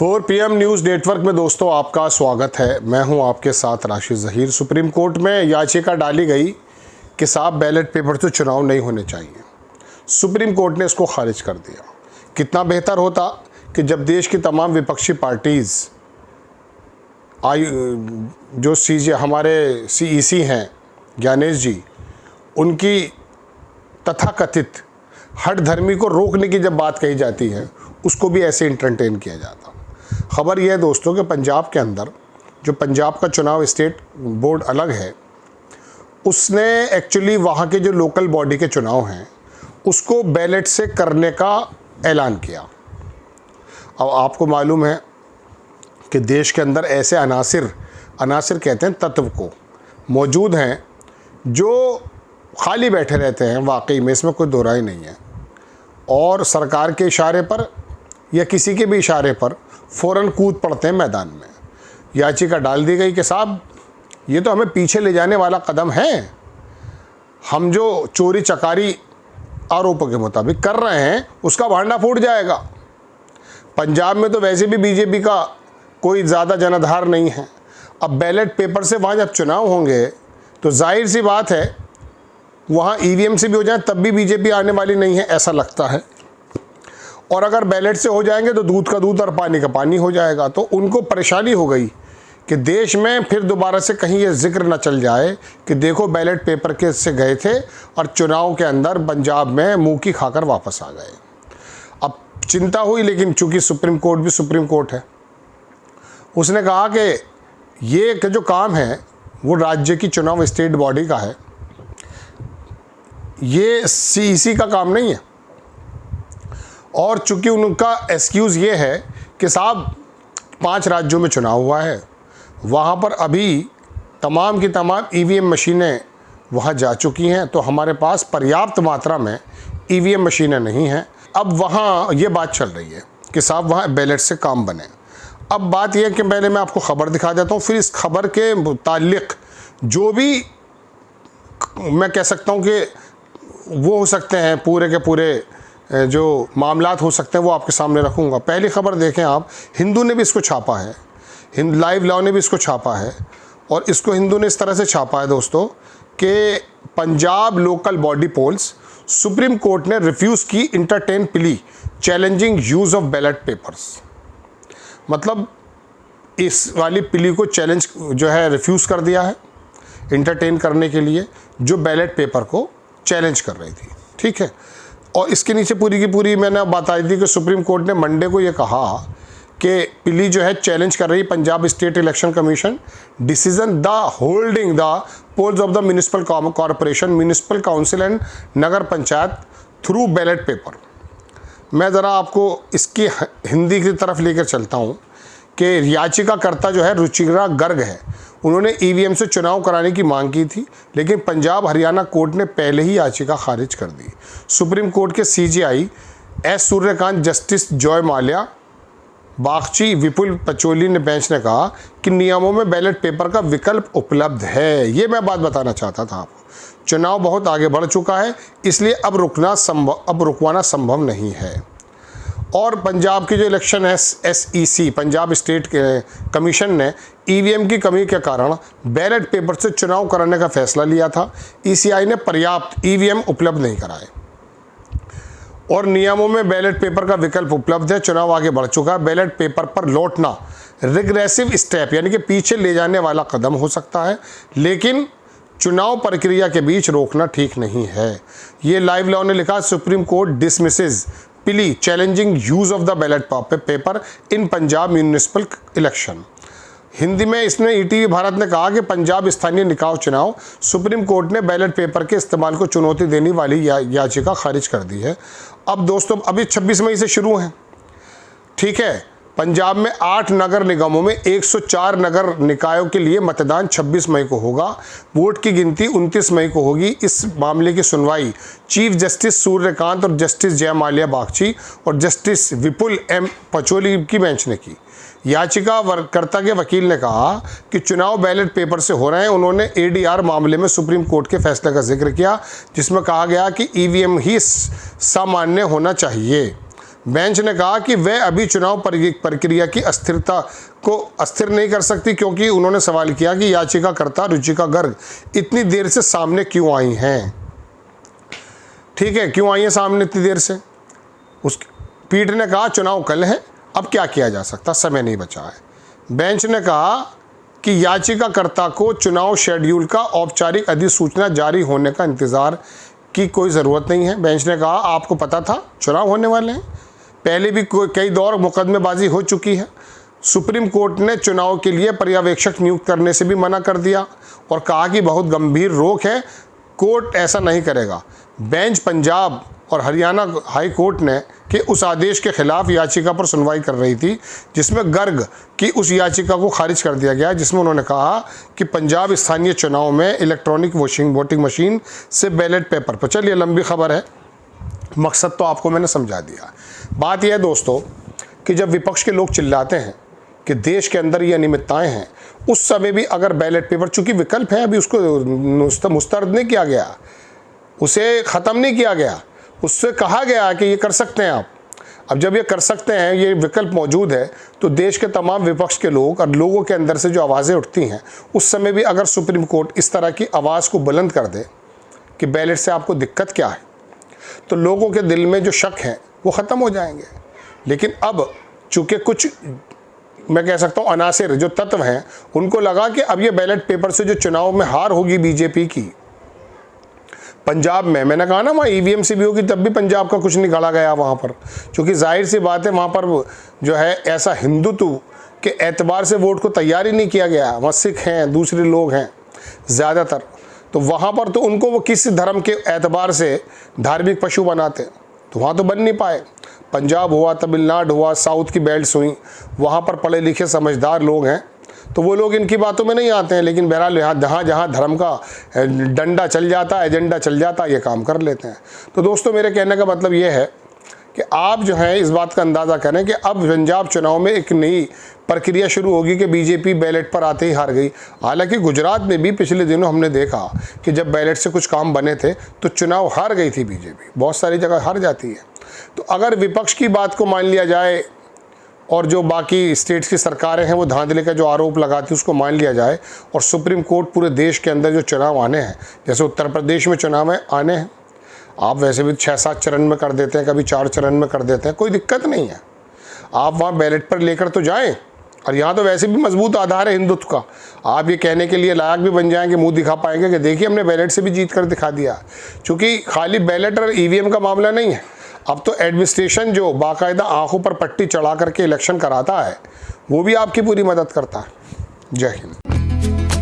4 PM news network में दोस्तों आपका स्वागत है। मैं हूं आपके साथ राशिद ज़हीर। सुप्रीम कोर्ट में याचिका डाली गई कि साफ बैलेट पेपर से चुनाव नहीं होने चाहिए। सुप्रीम कोर्ट ने इसको खारिज कर दिया। कितना बेहतर होता कि जब देश की तमाम विपक्षी पार्टीज़ जो हमारे CEC हैं ज्ञानेश जी, उनकी तथाकथित हठ धर्मी को रोकने की जब बात कही जाती है उसको भी ऐसे इंटरटेन किया जाता। खबर यह है दोस्तों कि पंजाब के अंदर जो पंजाब का चुनाव स्टेट बोर्ड अलग है, उसने एक्चुअली वहाँ के जो लोकल बॉडी के चुनाव हैं उसको बैलेट से करने का ऐलान किया। अब आपको मालूम है कि देश के अंदर ऐसे अनासिर कहते हैं तत्व को मौजूद हैं जो खाली बैठे रहते हैं, वाकई में इसमें कोई दो राय नहीं है, और सरकार के इशारे पर या किसी के भी इशारे पर फ़ौरन कूद पड़ते हैं मैदान में। याचिका डाल दी गई कि साहब ये तो हमें पीछे ले जाने वाला कदम है, हम जो चोरी चकारी आरोपों के मुताबिक कर रहे हैं उसका भांडा फूट जाएगा। पंजाब में तो वैसे भी बीजेपी का कोई ज़्यादा जनाधार नहीं है। अब बैलेट पेपर से वहाँ जब चुनाव होंगे तो जाहिर सी बात है वहाँ EVM से भी हो जाए तब भी बीजेपी आने वाली नहीं है, ऐसा लगता है। और अगर बैलेट से हो जाएंगे तो दूध का दूध और पानी का पानी हो जाएगा। तो उनको परेशानी हो गई कि देश में फिर दोबारा से कहीं ये जिक्र न चल जाए कि देखो बैलेट पेपर के से गए थे और चुनाव के अंदर पंजाब में मुँह की खाकर वापस आ गए। अब चिंता हुई, लेकिन चूँकि सुप्रीम कोर्ट भी सुप्रीम कोर्ट है, उसने कहा कि ये जो काम है वो राज्य की चुनाव स्टेट बॉडी का है, ये CEC का काम नहीं है। और चूंकि उनका एक्सक्यूज़ ये है कि साहब 5 राज्यों में चुनाव हुआ है, वहाँ पर अभी तमाम की तमाम EVM मशीनें वहाँ जा चुकी हैं, तो हमारे पास पर्याप्त मात्रा में EVM मशीनें नहीं हैं। अब वहाँ ये बात चल रही है कि साहब वहाँ बैलेट से काम बने। अब बात यह है कि पहले मैं आपको ख़बर दिखा देता हूँ, फिर इस खबर के मुतालिक जो भी मैं कह सकता हूँ कि वो हो सकते हैं, पूरे के पूरे जो मामलात हो सकते हैं वो आपके सामने रखूँगा। पहली खबर देखें आप, हिंदू ने भी इसको छापा है, लाइव लॉ ने भी इसको छापा है, और इसको हिंदू ने इस तरह से छापा है दोस्तों कि Punjab local body polls, Supreme Court ने रिफ्यूज़ की entertain plea challenging use of ballot papers. मतलब इस वाली प्ली को चैलेंज जो है रिफ्यूज़ कर दिया है इंटरटेन करने के लिए, जो बैलेट पेपर को चैलेंज कर रही थी। ठीक है, और इसके नीचे पूरी की पूरी मैंने बताई थी कि सुप्रीम कोर्ट ने मंडे को ये कहा कि प्ली जो है चैलेंज कर रही Punjab state election commission decision the holding the polls of the municipal corporation, municipal council and nagar panchayat through ballot paper. मैं ज़रा आपको इसकी हिंदी की तरफ लेकर चलता हूँ कि याचिकाकर्ता जो है रुचिरा गर्ग है, उन्होंने EVM से चुनाव कराने की मांग की थी, लेकिन पंजाब हरियाणा कोर्ट ने पहले ही याचिका खारिज कर दी। सुप्रीम कोर्ट के CJI S Suryakant, justice Joymalya Bagchi, Vipul Pancholi ने बेंच ने कहा कि नियमों में बैलेट पेपर का विकल्प उपलब्ध है। ये मैं बात बताना चाहता था आपको। चुनाव बहुत आगे बढ़ चुका है, इसलिए अब रुकवाना संभव नहीं है। और पंजाब की जो इलेक्शन है SEC पंजाब स्टेट कमीशन ने EVM की कमी के कारण बैलेट पेपर से चुनाव कराने का फैसला लिया था। ECI ने पर्याप्त EVM उपलब्ध नहीं कराए और नियमों में बैलेट पेपर का विकल्प उपलब्ध है। चुनाव आगे बढ़ चुका है, बैलेट पेपर पर लौटना रिग्रेसिव स्टेप यानी कि पीछे ले जाने वाला कदम हो सकता है, लेकिन चुनाव प्रक्रिया के बीच रोकना ठीक नहीं है। ये लाइव लॉ ने लिखा, supreme court dismisses plea challenging use of the ballot paper in Punjab municipal election. Hindi में इसने ETV भारत ने कहा कि पंजाब स्थानीय निकाय चुनाव, सुप्रीम कोर्ट ने बैलेट पेपर के इस्तेमाल को चुनौती देने वाली याचिका खारिज कर दी है। अब दोस्तों अभी 26 मई से शुरू हैं, ठीक है। पंजाब में 8 नगर निगमों में 104 नगर निकायों के लिए मतदान 26 मई को होगा। वोट की गिनती 29 मई को होगी। इस मामले की सुनवाई चीफ जस्टिस सूर्यकांत और जस्टिस जय माल्या बागची और जस्टिस विपुल M पचौली की बेंच ने की। याचिकाकर्ता के वकील ने कहा कि चुनाव बैलेट पेपर से हो रहे हैं। उन्होंने ADR मामले में सुप्रीम कोर्ट के फैसले का जिक्र किया, जिसमें कहा गया कि EVM ही सामान्य होना चाहिए। बेंच ने कहा कि वह अभी चुनाव प्रक्रिया की अस्थिरता को अस्थिर नहीं कर सकती, क्योंकि उन्होंने सवाल किया कि याचिकाकर्ता रुचिका गर्ग इतनी देर से सामने क्यों आई हैं। ठीक है, क्यों आई हैं सामने इतनी देर से। उस पीठ ने कहा चुनाव कल है, अब क्या किया जा सकता, समय नहीं बचा है। बेंच ने कहा कि याचिकाकर्ता को चुनाव शेड्यूल का औपचारिक अधिसूचना जारी होने का इंतज़ार की कोई ज़रूरत नहीं है। बेंच ने कहा आपको पता था चुनाव होने वाले हैं, पहले भी कई दौर मुकदमेबाजी हो चुकी है। सुप्रीम कोर्ट ने चुनाव के लिए पर्यवेक्षक नियुक्त करने से भी मना कर दिया और कहा कि बहुत गंभीर रोक है, कोर्ट ऐसा नहीं करेगा। बेंच पंजाब और हरियाणा हाई कोर्ट ने के उस आदेश के खिलाफ याचिका पर सुनवाई कर रही थी जिसमें गर्ग की उस याचिका को खारिज कर दिया गया, जिसमें उन्होंने कहा कि पंजाब स्थानीय चुनाव में इलेक्ट्रॉनिक वोटिंग मशीन से बैलेट पेपर पर। चलिए लंबी खबर है, मकसद तो आपको मैंने समझा दिया। बात यह है दोस्तों कि जब विपक्ष के लोग चिल्लाते हैं कि देश के अंदर ये अनियमितताएं हैं, उस समय भी अगर बैलेट पेपर, चूँकि विकल्प है, अभी उसको मुस्तरद नहीं किया गया, उसे ख़त्म नहीं किया गया, उससे कहा गया कि ये कर सकते हैं आप। अब जब ये कर सकते हैं, ये विकल्प मौजूद है, तो देश के तमाम विपक्ष के लोग और लोगों के अंदर से जो आवाज़ें उठती हैं, उस समय भी अगर सुप्रीम कोर्ट इस तरह की आवाज़ को बुलंद कर दे कि बैलेट से आपको दिक्कत क्या है, तो लोगों के दिल में जो शक है वो ख़त्म हो जाएंगे। लेकिन अब चूँकि कुछ, मैं कह सकता हूँ, अनासिर जो तत्व हैं, उनको लगा कि अब ये बैलेट पेपर से जो चुनाव में हार होगी बीजेपी की पंजाब में, मैंने कहा ना वहाँ ईवीएम से भी होगी, तब भी पंजाब का कुछ नहीं गढ़ा गया वहाँ पर, क्योंकि जाहिर सी बात है वहाँ पर जो है ऐसा हिंदुत्व के एतबार से वोट को तैयार ही नहीं किया गया। वहाँ सिख हैं, दूसरे लोग हैं ज़्यादातर, तो वहाँ पर तो उनको वो किस धर्म के एतबार से धार्मिक पशु बनाते, तो वहाँ तो बन नहीं पाए। पंजाब हुआ, तमिलनाडु हुआ, साउथ की बेल्ट्स हुई, वहाँ पर पढ़े लिखे समझदार लोग हैं, तो वो लोग इनकी बातों में नहीं आते हैं। लेकिन बहरहाल यहाँ जहाँ धर्म का डंडा चल जाता है, एजेंडा चल जाता है, ये काम कर लेते हैं। तो दोस्तों मेरे कहने का मतलब ये है कि आप जो है इस बात का अंदाज़ा करें कि अब पंजाब चुनाव में एक नई प्रक्रिया शुरू होगी कि बीजेपी बैलेट पर आते ही हार गई। हालांकि गुजरात में भी पिछले दिनों हमने देखा कि जब बैलेट से कुछ काम बने थे तो चुनाव हार गई थी बीजेपी, बहुत सारी जगह हार जाती है। तो अगर विपक्ष की बात को मान लिया जाए और जो बाकी स्टेट्स की सरकारें हैं वो धांधली का जो आरोप लगाती है उसको मान लिया जाए, और सुप्रीम कोर्ट पूरे देश के अंदर जो चुनाव आने हैं, जैसे उत्तर प्रदेश में चुनाव आने हैं, आप वैसे भी 6-7 चरण में कर देते हैं, कभी 4 चरण में कर देते हैं, कोई दिक्कत नहीं है। आप वहाँ बैलेट पर लेकर तो जाएं, और यहाँ तो वैसे भी मजबूत आधार है हिंदुत्व का। आप ये कहने के लिए लायक भी बन जाएंगे, मुंह दिखा पाएंगे कि देखिए हमने बैलेट से भी जीत कर दिखा दिया। चूँकि खाली बैलेट और ईवीएम का मामला नहीं है, अब तो एडमिनिस्ट्रेशन जो बाकायदा आंखों पर पट्टी चढ़ा करके इलेक्शन कराता है, वो भी आपकी पूरी मदद करता है। जय हिंद।